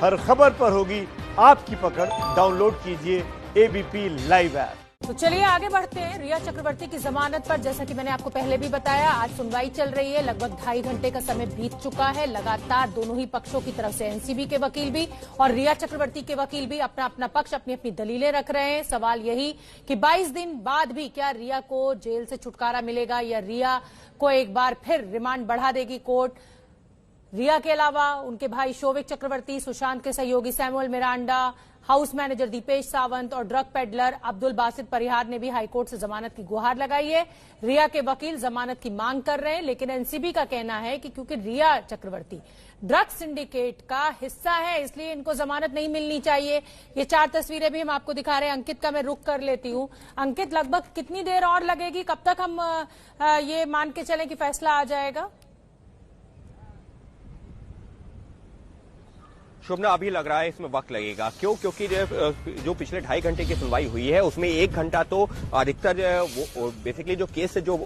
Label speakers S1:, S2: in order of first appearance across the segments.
S1: हर खबर पर होगी आपकी पकड़। डाउनलोड कीजिए एबीपी लाइव ऐप।
S2: तो चलिए आगे बढ़ते हैं। रिया चक्रवर्ती की जमानत पर, जैसा कि मैंने आपको पहले भी बताया, आज सुनवाई चल रही है। लगभग 2.5 घंटे का समय बीत चुका है। लगातार दोनों ही पक्षों की तरफ से एनसीबी के वकील भी और रिया चक्रवर्ती के वकील भी अपना अपना पक्ष, अपनी अपनी दलीलें रख रहे हैं। सवाल यही कि 22 दिन बाद भी क्या रिया को जेल से छुटकारा मिलेगा या रिया को एक बार फिर रिमांड बढ़ा देगी कोर्ट। रिया के अलावा उनके भाई शोविक चक्रवर्ती, सुशांत के सहयोगी Samuel Miranda, house manager Dipesh Sawant और ड्रग पेडलर अब्दुल बासित परिहार ने भी हाईकोर्ट से जमानत की गुहार लगाई है। रिया के वकील जमानत की मांग कर रहे हैं, लेकिन एनसीबी का कहना है कि क्योंकि रिया चक्रवर्ती ड्रग सिंडिकेट का हिस्सा है, इसलिए इनको जमानत नहीं मिलनी चाहिए। ये 4 तस्वीरें भी हम आपको दिखा रहे हैं। अंकित का मैं रुख कर लेती हूं। अंकित, लगभग कितनी देर और लगेगी? कब तक हम ये मान के चलें कि फैसला आ जाएगा?
S3: शुभना, अभी लग रहा है इसमें वक्त लगेगा। क्यों? क्योंकि जो पिछले 2.5 घंटे की सुनवाई हुई है उसमें 1 घंटा तो अधिकतर वो बेसिकली जो केस से जो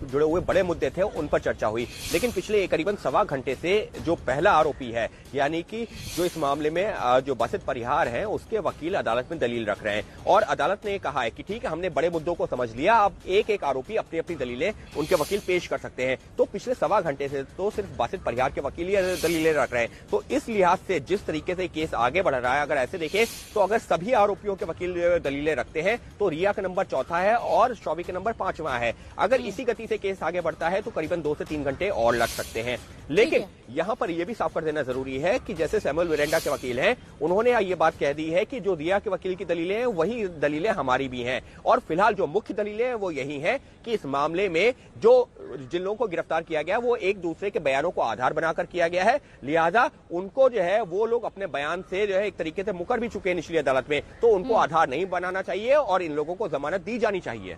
S3: जुड़े हुए बड़े मुद्दे थे उन पर चर्चा हुई, लेकिन पिछले करीबन 1.25 घंटे से जो पहला आरोपी है, यानी कि जो इस मामले में जो बासित परिहार है, उसके वकील अदालत में दलील रख रहे हैं और अदालत ने कहा है कि ठीक है, हमने बड़े मुद्दों को समझ लिया, अब एक एक आरोपी अपनी अपनी दलीलें उनके वकील पेश कर सकते हैं। तो पिछले 1.25 घंटे से तो सिर्फ बासित परिहार के वकील ही दलीलें रख रहे हैं। तो इस लिहाज से जिस तरीके से केस आगे बढ़ रहा है, अगर ऐसे देखें तो अगर सभी आरोपियों के वकील दलीलें रखते हैं तो रिया का नंबर 4था है और शौविक का नंबर 5वां है। अगर इसी गति से केस आगे बढ़ता है तो करीबन 2 से 3 घंटे और लग सकते हैं। लेकिन यहां पर यह भी साफ कर देना जरूरी है कि जैसे सैमुअल मिरांडा के वकील हैं, उन्होंने ये बात कह दी है कि जो रिया के वकील की दलीलें हैं वही दलीलें हमारी भी हैं और फिलहाल जो मुख्य दलीलें हैं वो यही है कि इस मामले में जो जिन लोगों को गिरफ्तार किया गया वो एक दूसरे के बयानों को आधार बनाकर किया गया है, लिहाजा उनको जो है वो लोग अपने बयान से जो है एक तरीके से मुकर भी चुके हैं निचली अदालत में, तो उनको आधार नहीं बनाना चाहिए और इन लोगों को जमानत दी जानी चाहिए।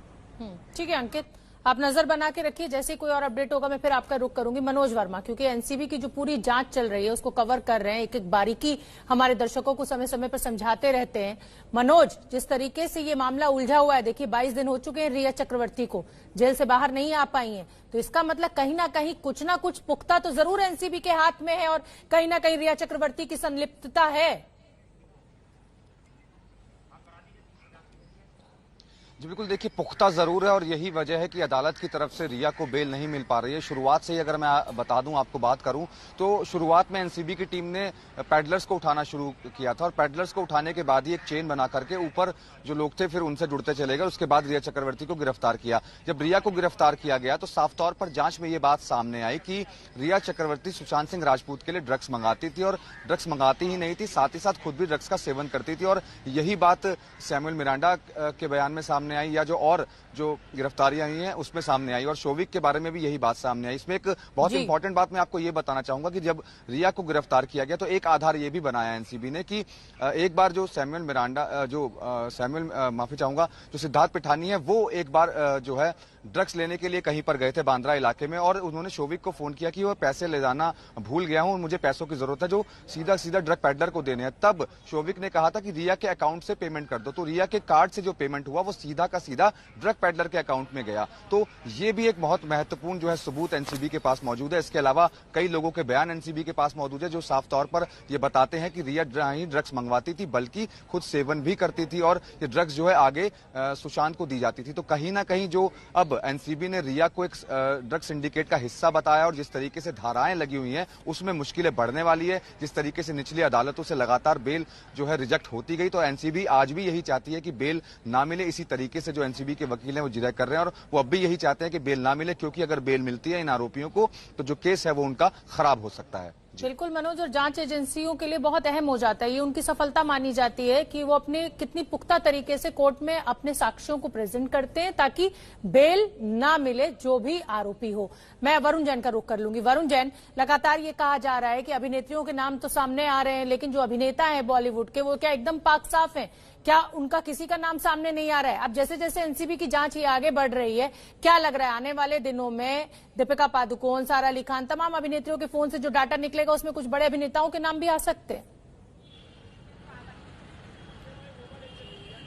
S2: ठीक है अंकित, आप नजर बना के रखिए। जैसे कोई और अपडेट होगा मैं फिर आपका रुख करूंगी। मनोज वर्मा, क्योंकि एनसीबी की जो पूरी जांच चल रही है उसको कवर कर रहे हैं, एक एक बारीकी हमारे दर्शकों को समय समय पर समझाते रहते हैं। मनोज, जिस तरीके से ये मामला उलझा हुआ है, देखिए 22 दिन हो चुके हैं रिया चक्रवर्ती को, जेल से बाहर नहीं आ पाई है, तो इसका मतलब कहीं ना कुछ पुख्ता तो जरूर एनसीबी के हाथ में है और कहीं ना कहीं रिया चक्रवर्ती की संलिप्तता है।
S4: जी बिल्कुल, देखिए पुख्ता जरूर है और यही वजह है कि अदालत की तरफ से रिया को बेल नहीं मिल पा रही है। शुरुआत से ही अगर मैं बता दूं, आपको बात करूं तो शुरुआत में एनसीबी की टीम ने पैडलर्स को उठाना शुरू किया था और पैडलर्स को उठाने के बाद ही एक चेन बना करके ऊपर जो लोग थे फिर उनसे जुड़ते चले गए। उसके बाद रिया चक्रवर्ती को गिरफ्तार किया। जब रिया को गिरफ्तार किया गया तो साफ तौर पर जांच में ये बात सामने आई कि रिया चक्रवर्ती सुशांत सिंह राजपूत के लिए ड्रग्स मंगाती थी और ड्रग्स मंगाती ही नहीं थी, साथ ही साथ खुद भी ड्रग्स का सेवन करती थी। और यही बात सैमुअल मिरांडा के बयान में सामने आई या जो और जो गिरफ्तारियां हुई हैं उसमें सामने आई और शोविक के बारे में भी यही बात सामने आई। इसमें एक बहुत इंपॉर्टेंट बात मैं आपको ये बताना चाहूंगा कि जब रिया को गिरफ्तार किया गया तो एक आधार ये भी बनाया एनसीबी ने कि एक बार जो सैमुअल मिरांडा माफी चाहूंगा जो सिद्धार्थ पिठानी है, वो एक बार जो है ड्रग्स लेने के लिए कहीं पर गए थे बांद्रा इलाके में और उन्होंने शोविक को फोन किया कि वो पैसे ले जाना भूल गया हूं, मुझे पैसों की जरूरत है जो सीधा सीधा ड्रग पेडलर को देने हैं। तब शोविक ने कहा था कि रिया के अकाउंट से पेमेंट कर दो, तो रिया के कार्ड से जो पेमेंट हुआ वो सीधा का सीधा ड्रग पेडलर के अकाउंट में गया। तो ये भी एक बहुत महत्वपूर्ण जो है सबूत एनसीबी के पास मौजूद है। इसके अलावा कई लोगों के बयान एनसीबी के पास मौजूद है जो साफ तौर पर ये बताते हैं कि रिया ही ड्रग्स मंगवाती थी, बल्कि खुद सेवन भी करती थी और ये ड्रग्स जो है आगे सुशांत को दी जाती थी। तो कहीं ना कहीं जो अब एनसीबी ने रिया को एक ड्रग सिंडिकेट का हिस्सा बताया और जिस तरीके से धाराएं लगी हुई हैं उसमें मुश्किलें बढ़ने वाली है। जिस तरीके से निचली अदालतों से लगातार बेल जो है रिजेक्ट होती गई, तो एनसीबी आज भी यही चाहती है कि बेल ना मिले। इसी तरीके से जो एनसीबी के वकील हैं वो जिरह कर रहे हैं और वो अब भी यही चाहते हैं कि बेल ना मिले, क्योंकि अगर बेल मिलती है इन आरोपियों को तो जो केस है वो उनका खराब हो सकता है।
S2: बिल्कुल मनोज, और जांच एजेंसियों के लिए बहुत अहम हो जाता है, ये उनकी सफलता मानी जाती है कि वो अपने कितनी पुख्ता तरीके से कोर्ट में अपने साक्ष्यों को प्रेजेंट करते हैं ताकि बेल ना मिले जो भी आरोपी हो। मैं वरुण जैन का रुख कर लूंगी। वरुण जैन, लगातार ये कहा जा रहा है कि अभिनेत्रियों के नाम तो सामने आ रहे हैं, लेकिन जो अभिनेता है बॉलीवुड के वो क्या एकदम पाक साफ है? क्या उनका किसी का नाम सामने नहीं आ रहा है? अब जैसे जैसे एनसीबी की जांच ये आगे बढ़ रही है, क्या लग रहा है आने वाले दिनों में दीपिका पादुकोण, सारा अली खान, तमाम अभिनेत्रियों के फोन से जो डाटा निकलेगा उसमें कुछ बड़े अभिनेताओं के नाम भी आ सकते हैं?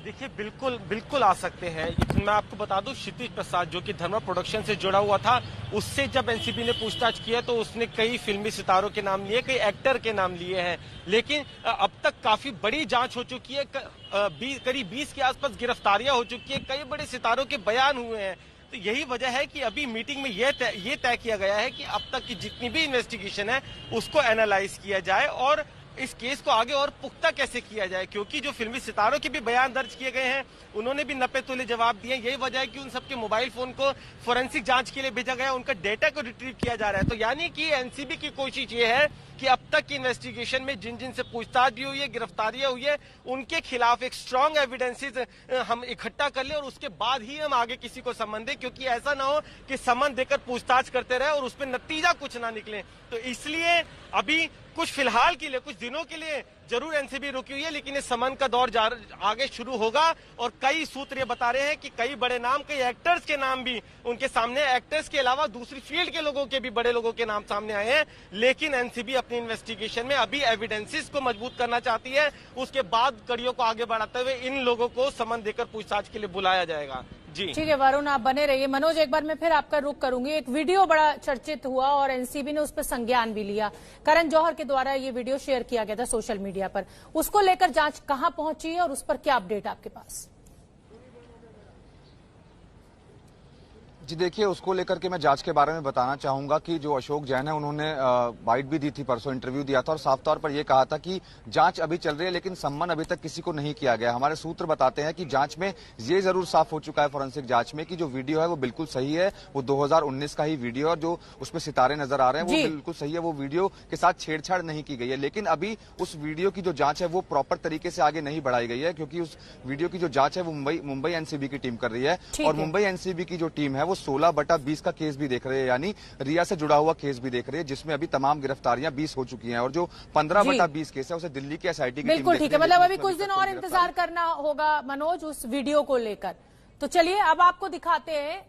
S5: देखिए बिल्कुल बिल्कुल आ सकते हैं। लेकिन मैं आपको बता दूं, क्षितिज प्रसाद जो कि धर्मा प्रोडक्शन से जुड़ा हुआ था, उससे जब एनसीबी ने पूछताछ किया तो उसने कई फिल्मी सितारों के नाम लिए, कई एक्टर के नाम लिए हैं। लेकिन अब तक काफी बड़ी जांच हो चुकी है, करीब 20 के आसपास गिरफ्तारियां हो चुकी है, कई बड़े सितारों के बयान हुए हैं। तो यही वजह है कि अभी मीटिंग में ये तय किया गया है कि अब तक की जितनी भी इन्वेस्टिगेशन है उसको एनालाइज किया जाए और इस केस को आगे और पुख्ता कैसे किया जाए, क्योंकि जो फिल्मी सितारों के भी बयान दर्ज किए गए हैं उन्होंने भी नपे तुले जवाब दिए। यही वजह है कि उन सबके मोबाइल फोन को फोरेंसिक जांच के लिए भेजा गया, उनका डेटा को रिट्रीव किया जा रहा है। तो यानी कि एनसीबी की कोशिश ये है कि अब तक की इन्वेस्टिगेशन में जिन जिन से पूछताछ भी हुई है, गिरफ्तारियां हुई है, उनके खिलाफ एक स्ट्रांग एविडेंसेस हम इकट्ठा कर लें और उसके बाद ही हम आगे किसी को सम्मन दें, क्योंकि ऐसा ना हो कि सम्मन देकर पूछताछ करते रहे और उस पर नतीजा कुछ ना निकले। तो इसलिए अभी कुछ फिलहाल के लिए, कुछ दिनों के लिए जरूर एनसीबी रुकी हुई है, लेकिन इस समन का दौर आगे शुरू होगा और कई सूत्र ये बता रहे हैं कि कई बड़े नाम, कई एक्टर्स के नाम भी उनके सामने, एक्टर्स के अलावा दूसरी फील्ड के लोगों के भी, बड़े लोगों के नाम सामने आए हैं। लेकिन एनसीबी अपनी इन्वेस्टिगेशन में अभी एविडेंसेस को मजबूत करना चाहती है, उसके बाद कड़ियों को आगे बढ़ाते हुए इन लोगों को समन देकर पूछताछ के लिए बुलाया जाएगा। जी
S2: ठीक है वरुण, आप बने रहिए। मनोज, एक बार मैं फिर आपका रुख करूंगी। एक वीडियो बड़ा चर्चित हुआ और एनसीबी ने उस पर संज्ञान भी लिया। करण जौहर के द्वारा ये वीडियो शेयर किया गया था सोशल मीडिया पर। उसको लेकर जांच कहां पहुंची है और उस पर क्या अपडेट आपके पास?
S4: जी देखिए, उसको लेकर के मैं जांच के बारे में बताना चाहूंगा कि जो अशोक जैन है उन्होंने बाइट भी दी थी, परसों इंटरव्यू दिया था और साफ तौर पर यह कहा था कि जांच अभी चल रही है लेकिन सम्मन अभी तक किसी को नहीं किया गया। हमारे सूत्र बताते हैं कि जांच में ये जरूर साफ हो चुका है फोरेंसिक जांच में कि जो वीडियो है वो बिल्कुल सही है, वो 2019 का ही वीडियो और जो उसमें सितारे नजर आ रहे हैं वो बिल्कुल सही है, वो वीडियो के साथ छेड़छाड़ नहीं की गई है। लेकिन अभी उस वीडियो की जो जांच है वो प्रॉपर तरीके से आगे नहीं बढ़ाई गई है, क्योंकि उस वीडियो की जो जांच है वो मुंबई एनसीबी की टीम कर रही है और मुंबई एनसीबी की जो टीम है वो 16/20 का केस भी देख रहे हैं, यानी रिया से जुड़ा हुआ केस भी देख रहे हैं, जिसमें अभी तमाम गिरफ्तारियां 20 हो चुकी हैं और जो 15/20 केस है उसे दिल्ली की एसआईटी की
S2: बिल्कुल ठीक है। मतलब अभी कुछ दिन और इंतजार करना होगा मनोज उस वीडियो को लेकर। तो चलिए अब आपको दिखाते हैं